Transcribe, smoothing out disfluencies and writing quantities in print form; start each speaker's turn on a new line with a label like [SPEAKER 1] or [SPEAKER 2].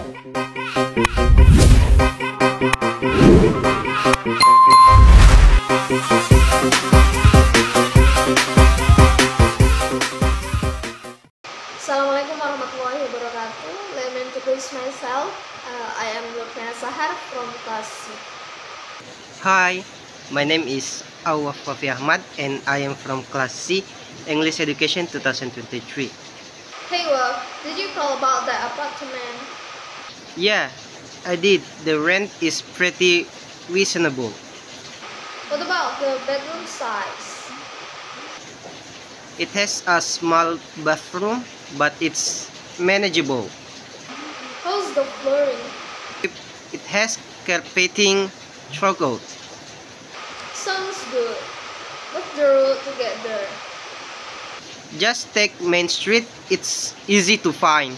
[SPEAKER 1] Assalamualaikum warahmatullahi wabarakatuh. Let me introduce myself. I am Lutfina Sahar from class C.
[SPEAKER 2] Hi, my name is Awaf Wafi Ahmad and I am from class C, English Education 2023.
[SPEAKER 1] Hey Waf, did you call about the apartment?
[SPEAKER 2] Yeah, I did. The rent is pretty reasonable.
[SPEAKER 1] What about the bedroom size?
[SPEAKER 2] It has a small bathroom, but it's manageable.
[SPEAKER 1] How's the flooring?
[SPEAKER 2] It has carpeting throughout.
[SPEAKER 1] Sounds good. What's the route to get there?
[SPEAKER 2] Just take Main Street, it's easy to find.